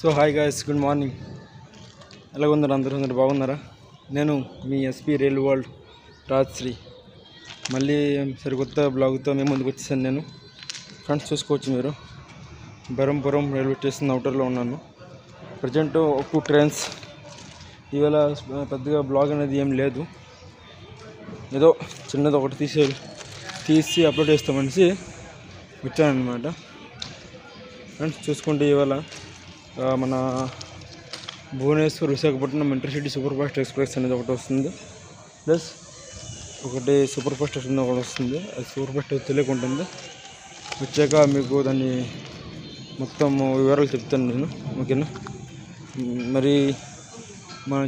So hi guys, good morning. ఎలా ఉన్నారు అందరూ బాగున్నారా? నేను మీ ఎస్పీ రైల్ వరల్డ్ రాజ్శ్రీ మళ్ళీ సరికొత్త బ్లాగ్తో మేము ముందుకు వచ్చేసాను. నేను ఫ్రెండ్స్ చూసుకోవచ్చు, మీరు బరంపురం రైల్వే స్టేషన్ అవుటర్లో ఉన్నాను. Present 2 trains. ఇవాళ పెద్దగా బ్లాగ్ అనేది ఏం లేదు, ఏదో చిన్నది ఒకటి తీసి అప్లోడ్ చేస్తామనేసి వచ్చానమాట. ఫ్రెండ్స్ చూసుకుంటే ఇవాళ మన Bhubaneswar Visakhapatnam intercity super fast express అనేది ఒకటి వస్తుంది, ప్లస్ ఒకటి సూపర్ ఫాస్ట్ ఒకటి వస్తుంది. అది సూపర్ ఫాస్ట్ తెలియకుంటుంది, వచ్చాక మీకు దాన్ని మొత్తం వివరాలు చెప్తాను నేను, ఓకేనా? మరి మన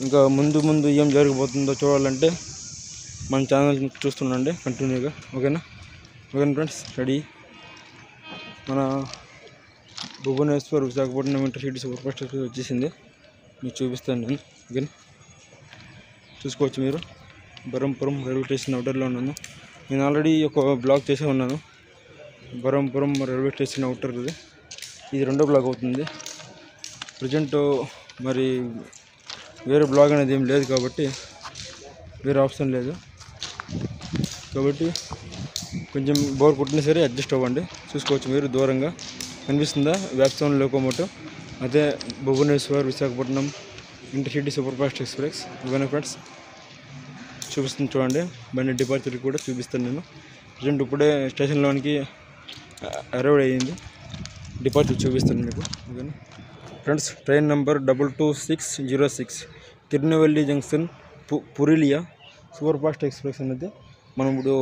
ఇంకా ముందు ఏం జరగబోతుందో చూడాలంటే మన ఛానల్ చూస్తుండండి కంటిన్యూగా, ఓకేనా ఫ్రెండ్స్. రెడీ, మన Bhubaneswar Visakhapatnam intercity super fast వచ్చేసింది, మీకు చూపిస్తాను నేను, ఓకేనా? చూసుకోవచ్చు మీరు. బరంపురం రైల్వే స్టేషన్ అవుటర్లో ఉన్నాను. నేను ఆల్రెడీ ఒక బ్లాగ్ చేసే ఉన్నాను, బరంపురం రైల్వే స్టేషన్ అవుటర్. ఇది రెండో బ్లాగ్ అవుతుంది. ప్రజెంట్ మరి వేరే బ్లాగ్ అనేది ఏం లేదు కాబట్టి, వేరే ఆప్షన్ లేదు కాబట్టి కొంచెం బోర్ కొట్టినా సరే అడ్జస్ట్ అవ్వండి. చూసుకోవచ్చు మీరు, దూరంగా కనిపిస్తుందా వ్యాప్సోన్ లోకోమోటివ్, అదే Bhubaneswar Visakhapatnam intercity super fast express, ఓకేనా ఫ్రెండ్స్? చూపిస్తుంది చూడండి. బండి డిపార్చర్ కూడా చూపిస్తాను నేను. ప్రజెంట్ ఇప్పుడే స్టేషన్లోనికి అరైవ్ అయ్యింది, డిపార్చర్ చూపిస్తాను మీకు, ఓకేనా friends? Train number 22606 Tirunelveli junction Purulia super fast express అనేది మనం ఇప్పుడు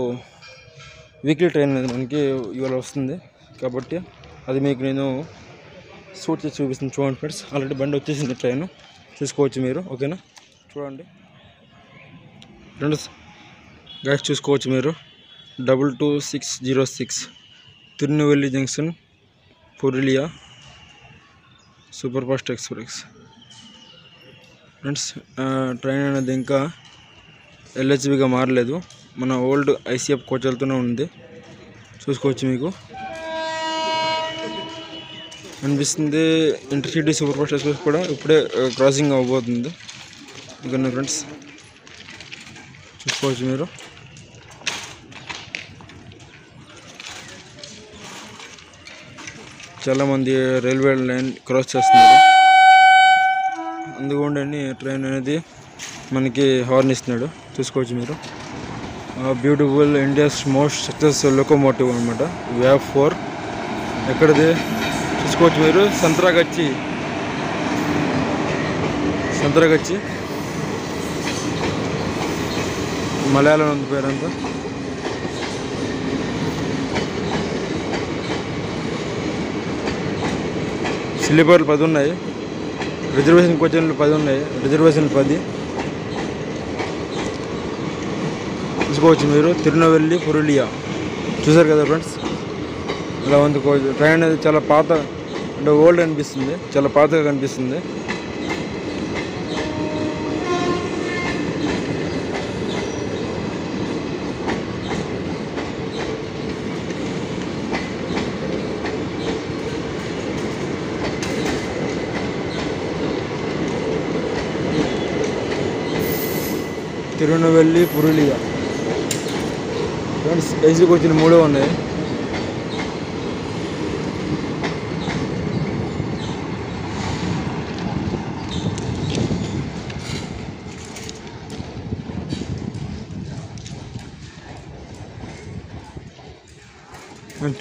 వీక్లీ ట్రైన్ అనేది మనకి ఇవాళ వస్తుంది కాబట్టి అది మీకు నేను షూట్ చేసి చూపిస్తాను. చూడండి ఫ్రెండ్స్, ఆల్రెడీ బండి వచ్చేసింది, ట్రైన్ చూసుకోవచ్చు మీరు, ఓకేనా? చూడండి ఫ్రెండ్స్, గైస్ చూసుకోవచ్చు మీరు. 22606 Tirunelveli junction Purulia super fast express. Friends train అనేది ఇంకా ఎల్హెచ్బిగా మారలేదు, మన ఓల్డ్ ఐసీఎఫ్ కోచ్లతోనే ఉంది. చూసుకోవచ్చు, మీకు అనిపిస్తుంది. ఇంటర్సిటీ సూపర్ ఫాస్ట్ ఎక్స్ప్రెస్ కూడా ఇప్పుడే క్రాసింగ్ అవ్వబోతుంది, ఓకేనా ఫ్రెండ్స్? చూసుకోవచ్చు మీరు. చాలామంది రైల్వే లైన్ క్రాస్ చేస్తున్నారు, అందుకోండి ట్రైన్ అనేది మనకి హార్న్ ఇస్తున్నాడు. చూసుకోవచ్చు మీరు. Beautiful India's most successful locomotive అనమాట, వ్యాప్ 4. ఎక్కడిది చూసుకోవచ్చు మీరు. సంత్రాగచ్చి మలయాళం ఉంది పేరంతా. స్లీపర్లు 10 ఉన్నాయి, రిజర్వేషన్ కోచ్లు 10 ఉన్నాయి, రిజర్వేషన్ 10. చూసుకోవచ్చు మీరు. తిరునెల్వేలి పురులియా చూసారు కదా ఫ్రెండ్స్, ఇలా ఉంది కోచ్. ట్రైన్ అనేది చాలా పాత, అంటే ఓల్డ్ అనిపిస్తుంది, చాలా పాతగా కనిపిస్తుంది. తిరునెల్వేలి పురులియా ఫ్రెండ్స్, ఏసీ కోచ్లు 3 ఉన్నాయి.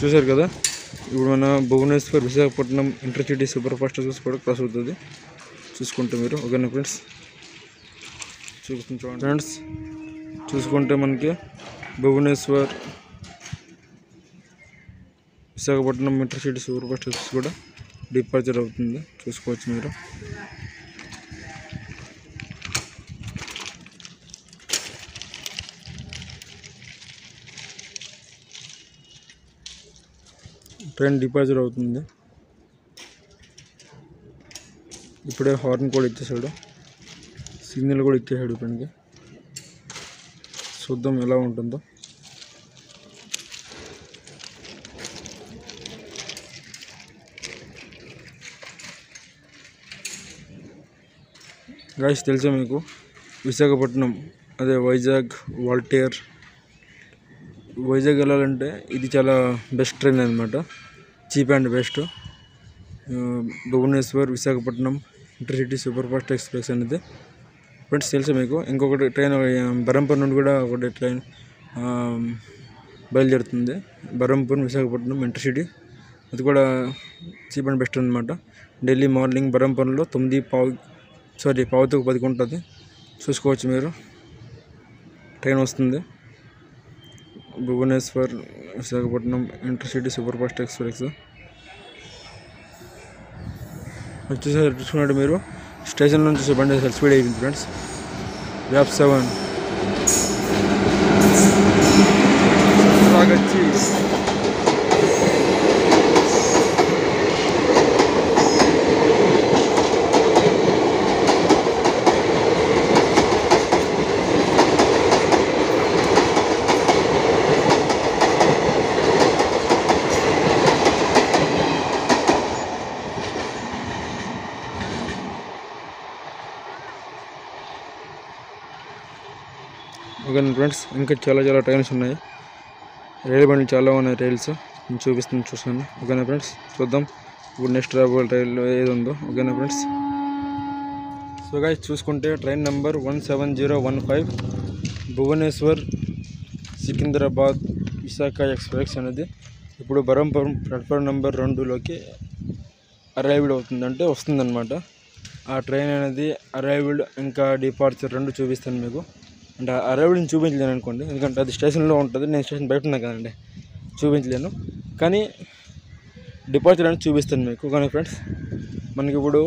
చూసారు కదా, ఇప్పుడు మన Bhubaneswar Visakhapatnam intercity super fast కూడా క్రాస్ అవుతుంది, చూసుకుంటే మీరు, ఓకేనా ఫ్రెండ్స్? చూపిస్తుంది చూడండి ఫ్రెండ్స్. చూసుకుంటే మనకి Bhubaneswar Visakhapatnam intercity super fast కూడా డిపార్చర్ అవుతుంది, చూసుకోవచ్చు మీరు. ట్రైన్ డిపార్చర్ అవుతుంది, ఇప్పుడే హార్న్ కూడా ఇచ్చేసాడు, సిగ్నల్ కూడా ఇచ్చేసాడు ట్రైన్కి. చూద్దాం ఎలా ఉంటుందో. గాయస్ తెలుసా మీకు విశాఖపట్నం అదే వైజాగ్ వాల్టేర్ వైజాగ్ వెళ్ళాలంటే ఇది చాలా బెస్ట్ ట్రైన్ అనమాట, cheap and best. Bhubaneswar Visakhapatnam intercity super fast express అనేది ఫ్రెండ్స్ తెలుసా మీకు. ఇంకొకటి ట్రైన్ బరంపూర్ నుండి కూడా ఒకటి ట్రైన్ బయలుదేరుతుంది, బరంపూర్ విశాఖపట్నం ఇంటర్సిటీ. అది కూడా చీప్ అండ్ బెస్ట్ అనమాట. ఢిల్లీ మార్నింగ్ బరంపూర్లో 9:10 ఉంటుంది, చూసుకోవచ్చు మీరు. ట్రైన్ వస్తుంది Bhubaneswar Visakhapatnam intercity super fast express. వచ్చేసరి చూసుకున్నట్టు మీరు స్టేషన్ నుంచి చూసే బండి స్పీడ్ అయిపోయింది ఫ్రెండ్స్. వ్యాప్ 7 వచ్చి ఓకే ఫ్రెండ్స్. ఇంకా చాలా ట్రైన్స్ ఉన్నాయి, రైలు బండ్లు చాలా ఉన్నాయి, రైల్స్ నేను చూస్తాను. ఓకేనా ఫ్రెండ్స్, చూద్దాం ఇప్పుడు నెక్స్ట్ రాబోయే రైలు ఏది ఉందో. ఓకేనా ఫ్రెండ్స్. సో గైస్ చూసుకుంటే train number 17015 Bhubaneswar Secunderabad Visakha express అనేది ఇప్పుడు బరంపురం ప్లాట్ఫామ్ నెంబర్ 2లోకి అరైవ్డ్ అవుతుంది, అంటే వస్తుందన్నమాట. ఆ ట్రైన్ అనేది అరైవ్డ్ ఇంకా డిపార్చర్ 2 చూపిస్తాను మీకు. అంటే అరైవ్డ్ని చూపించలేను అనుకోండి, ఎందుకంటే అది స్టేషన్లో ఉంటుంది, నేను స్టేషన్ బయట ఉన్నా కదండి, చూపించలేను. కానీ డిపార్చర్ అనేది చూపిస్తాను మీకు. కానీ ఫ్రెండ్స్ మనకి ఇప్పుడు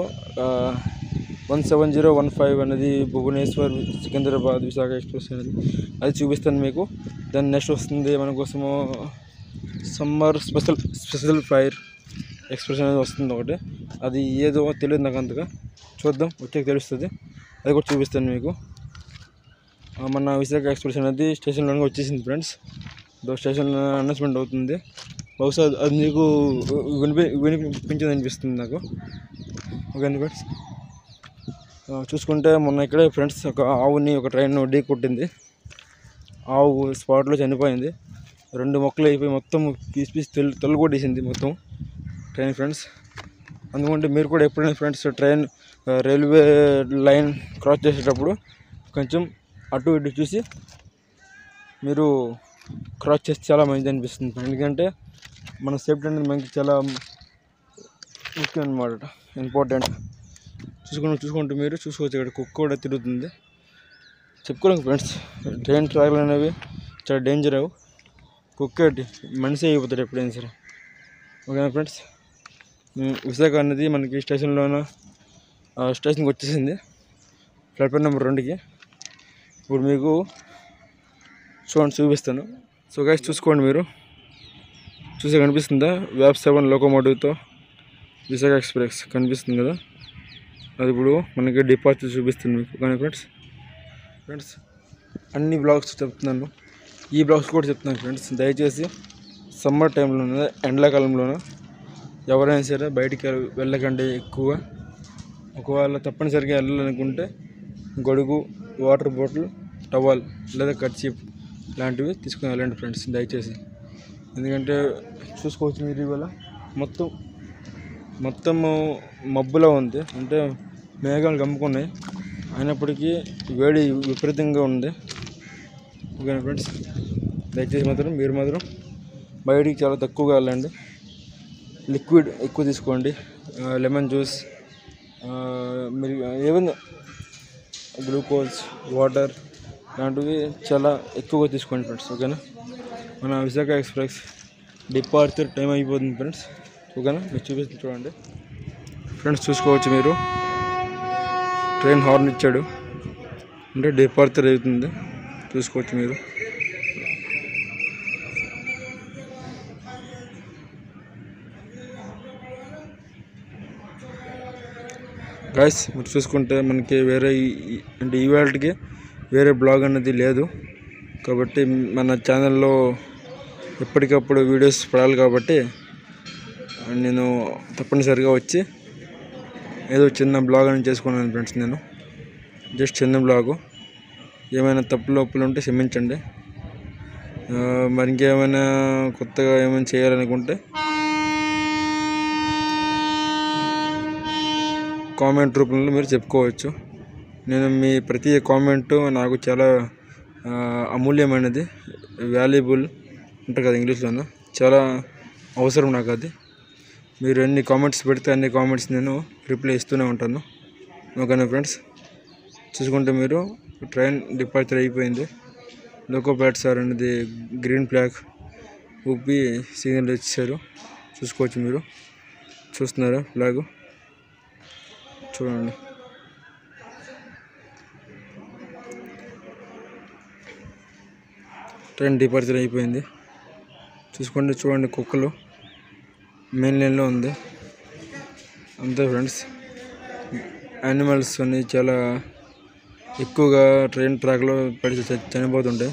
17015 అనేది భువనేశ్వర్ సికింద్రాబాద్ విశాఖ ఎక్స్ప్రెస్ అనేది అది చూపిస్తాను మీకు. దాని నెక్స్ట్ వస్తుంది మన కోసము సమ్మర్ స్పెషల్ ఫైర్ ఎక్స్ప్రెస్ అనేది వస్తుంది ఒకటి, అది ఏదో తెలియదు నాకు అంతగా, చూద్దాం వచ్చాక తెలుస్తుంది, అది కూడా చూపిస్తాను మీకు. మన విశాఖ ఎక్స్ప్రెస్ అనేది స్టేషన్లోనే వచ్చేసింది ఫ్రెండ్స్. స్టేషన్ అనౌన్స్మెంట్ అవుతుంది, బహుశా అది మీకు వినిపించింది అనిపిస్తుంది నాకు. Okay friends. చూసుకుంటే మొన్న ఇక్కడే ఫ్రెండ్స్ ఒక ఆవుని ఒక ట్రైన్ ఢీ కొట్టింది, ఆవు స్పాట్లో చనిపోయింది, 2 మొక్కలు అయిపోయి మొత్తం పీస్ తొలగొట్టేసింది మొత్తం ట్రైన్ ఫ్రెండ్స్. అందుకంటే మీరు కూడా ఎప్పుడైనా ఫ్రెండ్స్ రైల్వే లైన్ క్రాస్ చేసేటప్పుడు కొంచెం అటు ఇటు చూసి మీరు క్రాస్ చేస్తే చాలా మంచిది అనిపిస్తుంది. ఎందుకంటే మన సేఫ్టీ అనేది మనకి చాలా ముఖ్యం అన్నమాట, ఇంపార్టెంట్. చూసుకుంటూ మీరు చూసుకోవచ్చు, ఇక్కడ కుక్క కూడా తిరుగుతుంది. చెప్పుకోలేము ఫ్రెండ్స్, ట్రైన్ ట్రాక్లు అనేవి చాలా డేంజర్. కుక్క మనిషి అయిపోతాడు ఎప్పుడైనా సరే. ఓకేనా ఫ్రెండ్స్. విశాఖ అనేది మనకి స్టేషన్కి వచ్చేసింది, ప్లాట్ఫామ్ నెంబర్ 2కి. ఇప్పుడు మీకు చూపిస్తాను. సో గైస్ చూసుకోండి, మీరు కనిపిస్తుందా వ్యాప్ 7 లోకోమోటివ్తో విశాఖ ఎక్స్ప్రెస్ కనిపిస్తుంది కదా, అది ఇప్పుడు మనకి డిపార్చర్ చూపిస్తుంది మీకు. కానీ ఫ్రెండ్స్ అన్ని బ్లాగ్స్ చెప్తున్నాను, ఈ బ్లాగ్స్ కూడా చెప్తున్నాను ఫ్రెండ్స్. దయచేసి సమ్మర్ టైంలోనే ఎండాకాలంలోనే ఎవరైనా సరే బయటికి వెళ్ళకండి ఎక్కువ. ఒకవేళ తప్పనిసరిగా వెళ్ళాలనుకుంటే గొడుగు, వాటర్ బాటిల్, టవల్ లేదా కర్చీఫ్ లాంటివి తీసుకుని వెళ్ళండి ఫ్రెండ్స్ దయచేసి. ఎందుకంటే చూసుకోవచ్చు మీరు ఇవాళ మొత్తం మబ్బులా ఉంది, అంటే మేఘాలు కమ్ముకున్నాయి, అయినప్పటికీ వేడి విపరీతంగా ఉంది. ఓకేనా ఫ్రెండ్స్, దయచేసి మీరు మాత్రం బయటికి చాలా తక్కువగా వెళ్ళండి. లిక్విడ్ ఎక్కువ తీసుకోండి, లెమన్ జ్యూస్, మీరు ఏమైనా గ్లూకోజ్, వాటర్ లాంటివి చాలా ఎక్కువగా తీసుకోండి ఫ్రెండ్స్. ఓకేనా. మన విశాఖ ఎక్స్ప్రెస్ డిపార్చర్ టైం అయిపోతుంది ఫ్రెండ్స్. ఓకేనా, మీరు చూపిస్తుంది చూడండి ఫ్రెండ్స్. చూసుకోవచ్చు మీరు, ట్రైన్ హార్న్ ఇచ్చాడు, అంటే డిపార్చర్ అవుతుంది, చూసుకోవచ్చు మీరు. గాయస్ మీరు చూసుకుంటే మనకి వేరే అంటే ఈవేళకి వేరే బ్లాగ్ అనేది లేదు కాబట్టి మన ఛానల్లో ఎప్పటికప్పుడు వీడియోస్ పడాలి కాబట్టి నేను తప్పనిసరిగా వచ్చి ఏదో చిన్న బ్లాగ్ అని చేసుకున్నాను ఫ్రెండ్స్ నేను. జస్ట్ చిన్న బ్లాగు. ఏమైనా తప్పులు ఒప్పులు ఉంటే క్షమించండి. మరి ఇంకేమైనా కొత్తగా ఏమైనా చేయాలనుకుంటే కామెంట్ రూపంలో మీరు చెప్పుకోవచ్చు. నేను మీ ప్రతి కామెంటు నాకు చాలా అమూల్యమైనది, వాల్యుబుల్ ఉంటుంది కదా ఇంగ్లీష్లోనూ, చాలా అవసరం నాకు అది. మీరు ఎన్ని కామెంట్స్ పెడితే అన్ని కామెంట్స్ నేను రిప్లై ఇస్తూనే ఉంటాను. ఓకేనా ఫ్రెండ్స్, చూసుకుంటే మీరు ట్రైన్ డిపార్చర్ అయిపోయింది. లోకో ప్లాట్ సార్ అనేది గ్రీన్ ఫ్లాగ్ ఊపి సిగ్నల్ ఇచ్చారు. చూసుకోవచ్చు, మీరు చూస్తున్నారా ఫ్లాగ్ చూడండి. ట్రైన్ డిపార్చర్ అయిపోయింది. చూడండి కుక్కలు మెయిన్ లైన్లో ఉంది. అంతే ఫ్రెండ్స్, యానిమల్స్ అన్ని చాలా ఎక్కువగా ట్రైన్ ట్రాక్లో పడి చనిపోతుంటాయి.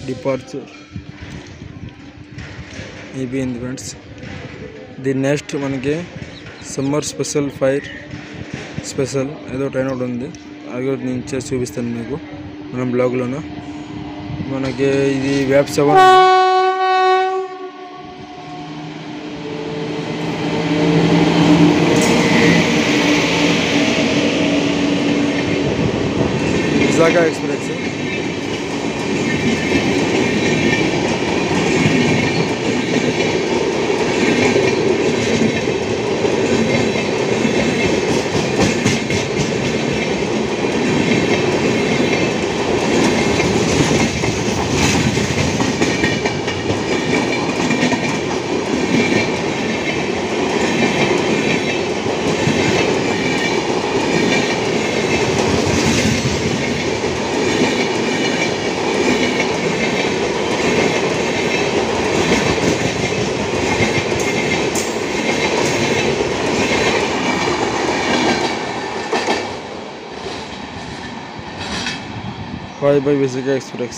డిపార్చర్ అయిపోయింది ఫ్రెండ్స్. దీని నెక్స్ట్ మనకి సమ్మర్ స్పెషల్ 5 స్పెషల్ ఏదో ట్రైన్ ఒకటి ఉంది. అది కూడా నేను చేసి చూపిస్తాను మీకు మన బ్లాగ్లోనూ. మనకి ఇది వ్యాప్ 7 Visakha express. by Visaga Express.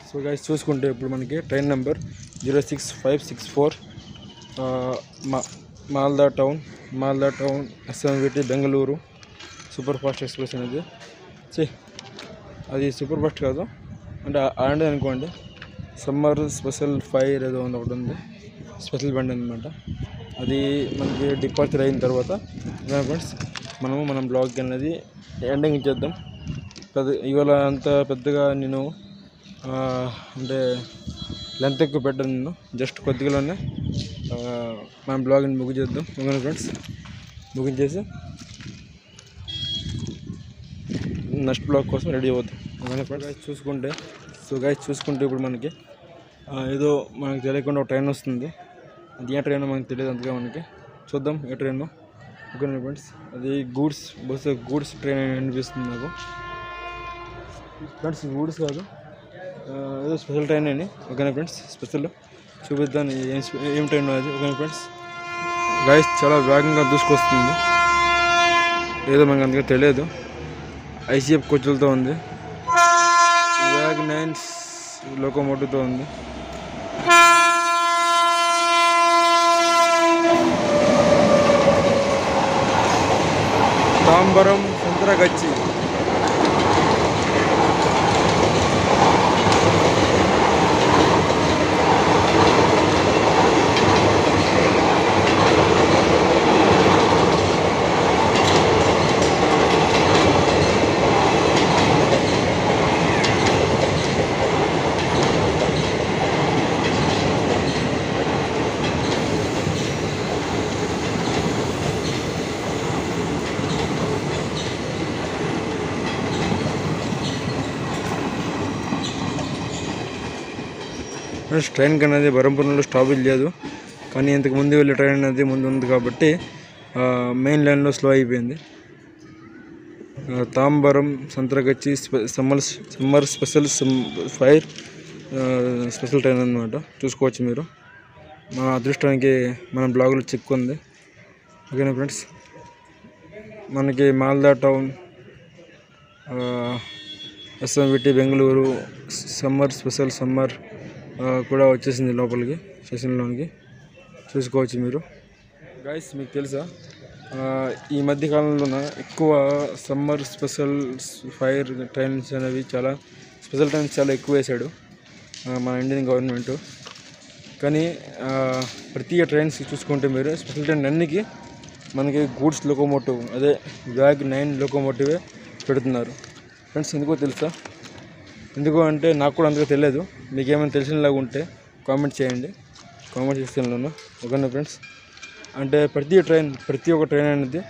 So guys, చూసుకుంటే ఇప్పుడు మనకి train number 06564 Malda town SMVT Bengaluru super fast express అనేది. అది సూపర్ ఫాస్ట్ కాదు అంటే అలాంటిది అనుకోండి. సమ్మర్ స్పెషల్ 5 ఏదో ఒకటి ఉంది, స్పెషల్ బండి అనమాట. అది మనకి డిపార్చర్ అయిన తర్వాత ఫ్రెండ్స్ మనం బ్లాగ్ అనేది ఎండింగ్ ఇచ్చేద్దాం. ఇవాళ అంత పెద్దగా నేను అంటే లెంత్ ఎక్కువ పెట్టాను. నేను జస్ట్ కొద్దిగానే మన బ్లాగ్ని ముగించేద్దాం. ఓకేనా ఫ్రెండ్స్, ముగించేసి నెక్స్ట్ బ్లాగ్ కోసం రెడీ అవుతాం. ఓకేనా ఫ్రెండ్స్, చూసుకుంటే ఇప్పుడు మనకి ఏదో మనకు తెలియకుండా ఒక ట్రైన్ వస్తుంది. అది ఏ ట్రైన్ మనకు తెలియదు అంతగా. మనకి చూద్దాం ఏ ట్రైన్. ఓకేనా ఫ్రెండ్స్, అది గూడ్స్ ట్రైన్ అనిపిస్తుంది నాకు ఫ్రెండ్స్. గూడ్స్ కాదు, ఏదో స్పెషల్ ట్రైన్ అని. ఓకేనా ఫ్రెండ్స్, స్పెషల్ చూపిద్దాం ఏం ట్రైన్ అది. ఓకేనా ఫ్రెండ్స్, గైస్ చాలా వేగంగా దూసుకొస్తుంది. ఏదో మనకు అంతగా తెలియదు. ICF కోచ్లతో ఉంది, వ్యాగ్ 9 లోకోమోటివ్తో ఉంది. తాంబరం సంత్రగచ్చి ట్రైన్ అనేది బరంపురంలో స్టాపేజ్ లేదు, కానీ ఇంతకు ముందు వెళ్ళే ట్రైన్ అనేది ముందు ఉంది కాబట్టి మెయిన్ లైన్లో స్లో అయిపోయింది. Tambaram Santragachi summer special 5 special train అన్నమాట. చూసుకోవచ్చు మీరు. మన అదృష్టానికి మన బ్లాగులో చిక్కుంది. ఓకేనా ఫ్రెండ్స్, మనకి Malda town, SMVT Bengaluru summer special summer కూడా వచ్చేసింది లోపలికి స్టేషన్లోనికి, చూసుకోవచ్చు మీరు. గైస్ మీకు తెలుసా ఈ మధ్య కాలంలోన ఎక్కువ సమ్మర్ స్పెషల్ ఫైర్ ట్రైన్స్ అనేవి చాలా స్పెషల్ ట్రైన్స్ చాలా ఎక్కువ వేశాడు మన ఇండియన్ గవర్నమెంట్. కానీ ప్రతి ట్రైన్స్ చూసుకుంటే మీరు స్పెషల్ ట్రైన్ అన్నికి మనకి గూడ్స్ లోకోమోటివ్ అదే WAG-9 లోకోమోటివే పెడుతున్నారు ఫ్రెండ్స్. ఎందుకో తెలుసా? ఎందుకు అంటే నాకు కూడా అంతగా తెలియదు. మీకు ఏమైనా తెలిసినలాగా ఉంటే కామెంట్ చేయండి కామెంట్ సెక్షన్లోనూ. ఓకేనా ఫ్రెండ్స్? అంటే ప్రతి ఒక్క ట్రైన్ అనేది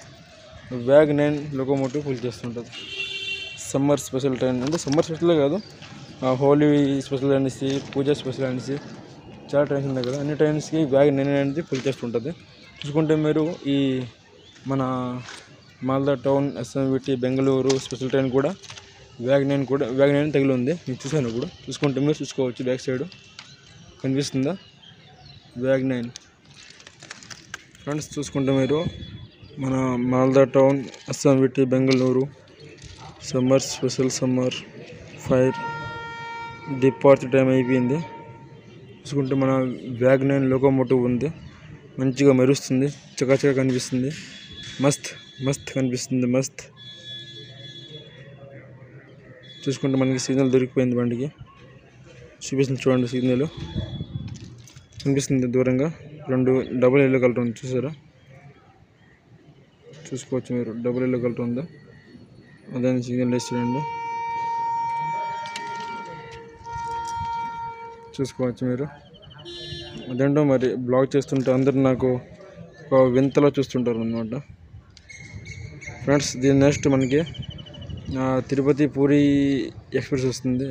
WAG-9 లోకోమోటివ్ ఫుల్ చేస్తుంటుంది. సమ్మర్ స్పెషల్ ట్రైన్ అంటే సమ్మర్ స్పెషలే కాదు, హోలీ స్పెషల్ అనేసి, పూజ స్పెషల్ అనేసి చాలా ట్రైన్స్ ఉన్నాయి కదా, అన్ని ట్రైన్స్కి WAG-9 అనేది ఫుల్ చేస్తుంటుంది. చూసుకుంటే మీరు ఈ మన Malda town, SMVT Bengaluru special train కూడా WAG-9 తగిలి ఉంది. నేను చూసాను ఇప్పుడు. చూసుకుంటే మీరు చూసుకోవచ్చు, బ్యాక్ సైడ్ కనిపిస్తుందా WAG-9 ఫ్రెండ్స్. చూసుకుంటే మీరు మన Malda town, SMVT Bengaluru summer special summer fire departure time అయిపోయింది. చూసుకుంటే మన WAG-9 లోకోమోటివ్ ఉంది, మంచిగా మెరుస్తుంది, చకచక కనిపిస్తుంది, మస్త్ కనిపిస్తుంది మస్త్. చూసుకుంటే మనకి సిగ్నల్ దొరికిపోయింది బండికి, చూపిస్తుంది చూడండి. సిగ్నల్ కనిపిస్తుంది దూరంగా, 2 డబుల్ ఎల్లో కలర్ ఉంది చూసారా? చూసుకోవచ్చు మీరు, డబుల్ ఎల్లో కలర్ ఉందా, అదే సిగ్నల్ వేసి చూడండి, చూసుకోవచ్చు మీరు. అదేంటో మరి బ్లాగ్ చేస్తుంటే అందరు నాకు ఒక వింతలో చూస్తుంటారు అన్నమాట ఫ్రెండ్స్. దీని నెక్స్ట్ మనకి తిరుపతి పూరి ఎక్స్ప్రెస్ వస్తుంది,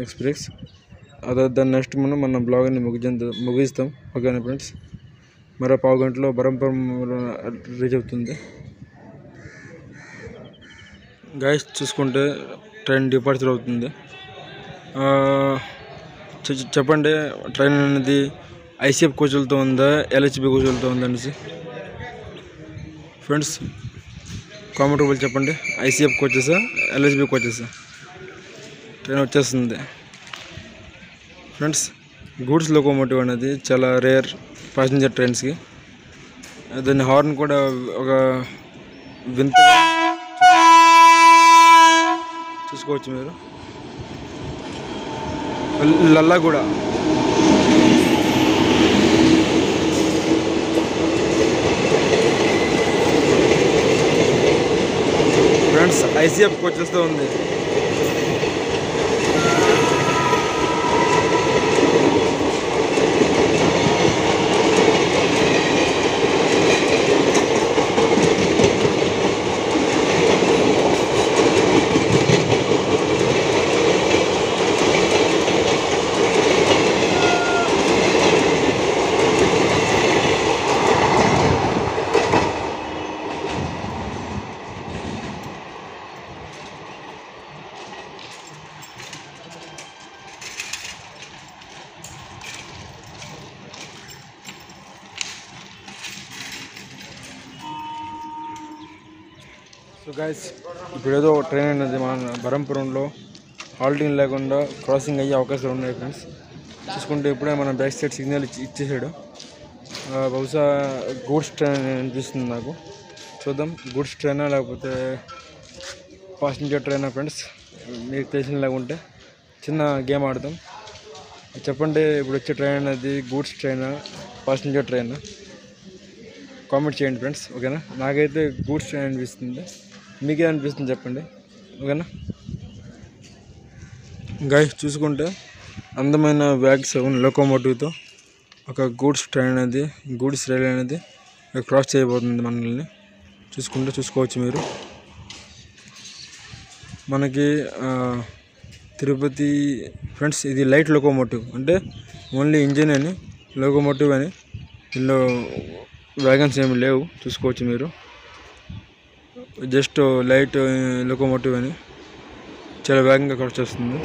అదే దాని నెక్స్ట్ మన బ్లాగ్ని ముగిస్తాం. ఓకేనా ఫ్రెండ్స్? మరో పావు గంటలో బరంపురం రీచ్ అవుతుంది. గైస్ చూసుకుంటే ట్రైన్ డిపార్చర్ అవుతుంది. చెప్పండి, ట్రైన్ అనేది ICF కోచ్లతో ఉందా, LHB కోచ్లతో ఉందా అనేసి ఫ్రెండ్స్ కామెంట్ రూపంలో చెప్పండి. ICF కోచెసా, LHB కోచెసా? ట్రైన్ వచ్చేస్తుంది ఫ్రెండ్స్. గూడ్స్ లోకోమోటివ్ అనేది చాలా రేర్ ప్యాసింజర్ ట్రైన్స్కి. దాని హార్న్ కూడా ఒక వింతగా చూసుకోవచ్చు మీరు. లల్లా కూడా ఫ్రెండ్స్ ICF కోచెస్తో ఉంది. సో గైస్, ఇప్పుడు ఏదో ట్రైన్ అనేది మన బరంపురంలో హాల్టింగ్ లేకుండా క్రాసింగ్ అయ్యే అవకాశాలు ఉన్నాయి ఫ్రెండ్స్. చూసుకుంటే ఇప్పుడే మన బ్యాక్ సైడ్ సిగ్నల్ ఇచ్చేసాడు. బహుశా గూడ్స్ ట్రైన్ అనిపిస్తుంది నాకు. చూద్దాం, గూడ్స్ ట్రైనా లేకపోతే ప్యాసింజర్ ట్రైనా ఫ్రెండ్స్. మీకు తెలిసినలాగా ఉంటే చిన్న గేమ్ ఆడదాం. చెప్పండి, ఇప్పుడు వచ్చే ట్రైన్ అనేది గూడ్స్ ట్రైనా, ప్యాసింజర్ ట్రైనా? కామెంట్ చేయండి ఫ్రెండ్స్. ఓకేనా? నాకైతే గూడ్స్ ట్రైన్ అనిపిస్తుంది. మీకే అనిపిస్తుంది చెప్పండి. ఓకేనా గైస్? చూసుకుంటే అందమైన WAG-7 లోకోమోటివ్తో ఒక గూడ్స్ రైల్ అనేది క్రాస్ చేయబోతుంది మనల్ని. చూసుకోవచ్చు మీరు. మనకి తిరుపతి ఫ్రెండ్స్, ఇది లైట్ లోకోమోటివ్, అంటే ఓన్లీ ఇంజిన్ అని, లోకోమోటివ్ అని ఇందులో వ్యాగన్స్ ఏమి లేవు. చూసుకోవచ్చు మీరు, జస్ట్ లైట్ లోకోమోటివ్ అని చాలా వేగంగా క్రాస్ చేస్తుంది.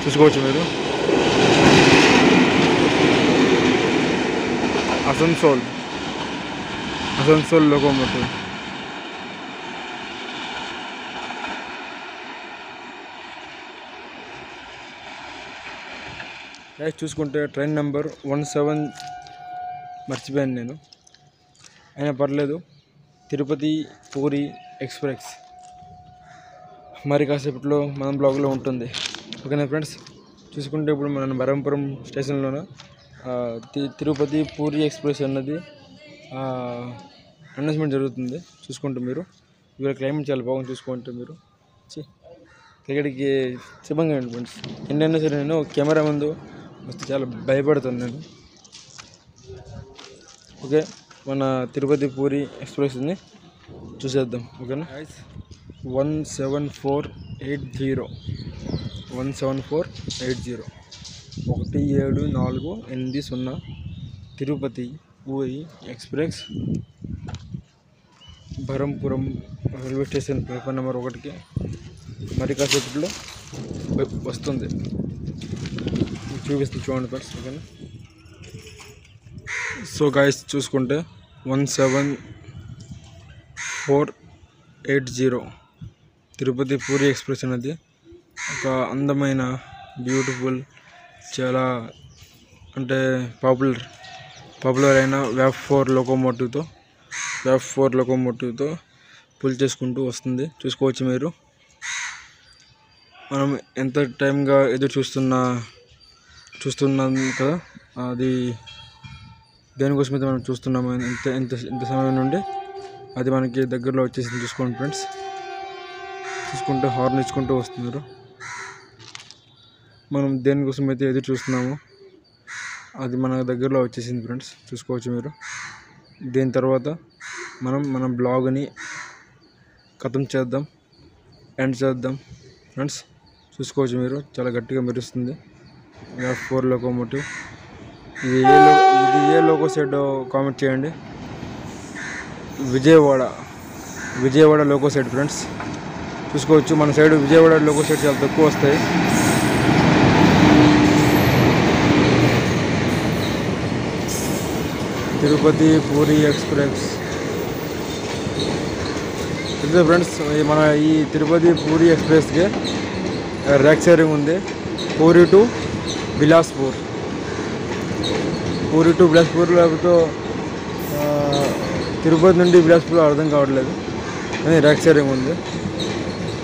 చూసుకోవచ్చు మీరు. అసన్సోల్ లోకోమోటివ్ గైస్ చూసుకుంటే ట్రైన్ నెంబర్ 17 మర్చిపోయాను నేను, అయినా పర్లేదు. తిరుపతి పూరి ఎక్స్ప్రెస్ మరి కాసేపట్లో మన బ్లాగ్లో ఉంటుంది. ఓకేనా ఫ్రెండ్స్. చూసుకుంటే ఇప్పుడు మన బరంపురం స్టేషన్లోన తిరుపతి పూరి ఎక్స్ప్రెస్ అన్నది అనౌన్స్మెంట్ జరుగుతుంది. చూసుకుంటే మీరు ఇవాళ క్లైమేట్ చాలా బాగుంది. చూసుకుంటే మీరు ఇక్కడికి శుభంగా అండి ఫ్రెండ్స్. ఎన్నైనా సరే నేను కెమెరా ముందు వస్తే చాలా భయపడుతాను నేను. ఓకే, మన తిరుపతి పూరి ఎక్స్ప్రెస్ని చూసేద్దాం. ఓకేనా. 17480 17480 Tirupati Puri express Berhampur railway station platform number 1కి మరి కాసేపట్లో వస్తుంది. చూపిస్తుంది చూడండి ఫ్రెండ్స్. ఓకేనా. సో గాయస్ చూసుకుంటే 17480 తిరుపతి పూరి ఎక్స్ప్రెస్ అనేది ఒక అందమైన బ్యూటిఫుల్ చాలా అంటే పాపులర్ అయిన VAP4 లోకోమోటివ్తో పుల్ చేసుకుంటూ వస్తుంది. చూసుకోవచ్చు మీరు. మనం ఎంత టైంగా ఎదురు చూస్తున్నాం కదా, అది దేనికోసమైతే మనం చూస్తున్నాము ఎంత సమయం నుండి అది మనకి దగ్గరలో వచ్చేసింది. చూసుకోండి ఫ్రెండ్స్. చూసుకుంటే హార్న్ ఇచ్చుకుంటూ వస్తున్నారు. మనం దేనికోసం అయితే ఎదురు చూస్తున్నామో అది మన దగ్గరలో వచ్చేసింది ఫ్రెండ్స్. చూసుకోవచ్చు మీరు. దీని తర్వాత మన బ్లాగ్ని ఎండ్ చేద్దాం ఫ్రెండ్స్. చూసుకోవచ్చు మీరు. చాలా గట్టిగా మెరుస్తుంది VAP4 లోకోమోటివ్. ఇది ఏ లోకో సైడ్ కామెంట్ చేయండి. Vijayawada loco side friends. చూసుకోవచ్చు మన సైడ్ విజయవాడ లోకో సైడ్ చాలా తక్కువ వస్తాయి. తిరుపతి పూరి ఎక్స్ప్రెస్ తెలుసు ఫ్రెండ్స్. మన ఈ తిరుపతి పూరి ఎక్స్ప్రెస్కి ర్యాక్ షేరింగ్ ఉంది. పూరి టు బిలాస్పూర్ లేకపోతే తిరుపతి నుండి బిలాస్పూర్ అర్థం కావట్లేదు, కానీ ర్యాక్ షేరింగ్ ఉంది.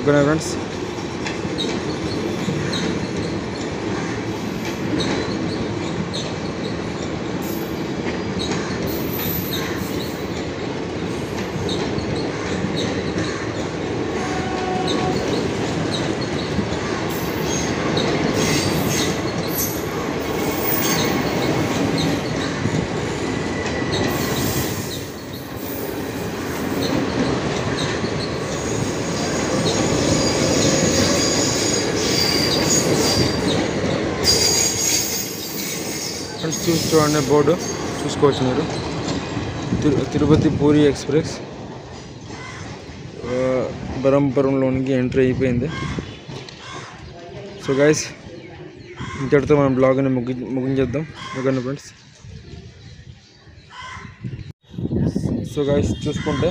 ఓకేనా ఫ్రెండ్స్. చూడండి బోర్డు చూసుకోవచ్చు మీరు. తిరుపతి పూరి ఎక్స్ప్రెస్ బరంపురంలోనికి ఎంట్రీ అయిపోయింది. సో గైస్ ఇంతటితో మనం బ్లాగ్ని ముగించేద్దాం. ఓకేనా ఫ్రెండ్స్. సో గైస్ చూసుకుంటే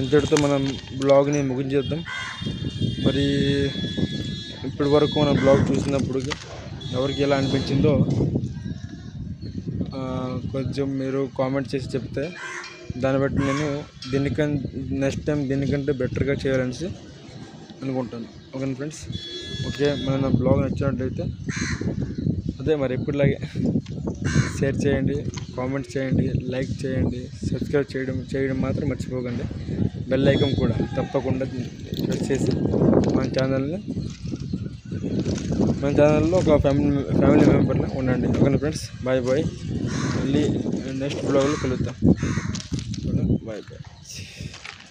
ఇంతటితో మనం బ్లాగ్ని ముగించేద్దాం. మరి ఇప్పటి వరకు మనం బ్లాగ్ చూసినప్పుడు ఎవరికి ఎలా అనిపించిందో కొంచెం మీరు కామెంట్ చేసి చెప్తే దాన్ని బట్టి నేను నెక్స్ట్ టైం దీనికంటే బెటర్గా చేయాలనేసి అనుకుంటాను. ఓకేనా ఫ్రెండ్స్. ఓకే, మన బ్లాగ్ నచ్చినట్లయితే అదే మరి ఎప్పటిలాగే షేర్ చేయండి, కామెంట్ చేయండి, లైక్ చేయండి, సబ్స్క్రైబ్ చేయడం మాత్రం మర్చిపోకండి. బెల్ ఐకాన్ కూడా తప్పకుండా ప్రెస్ చేసి మన ఛానల్లో ఒక ఫ్యామిలీ మెంబర్లా ఉండండి. ఓకేనా ఫ్రెండ్స్. బాయ్. మళ్ళీ నెక్స్ట్ బ్లాగ్లో కలుద్దాం. బాయ్.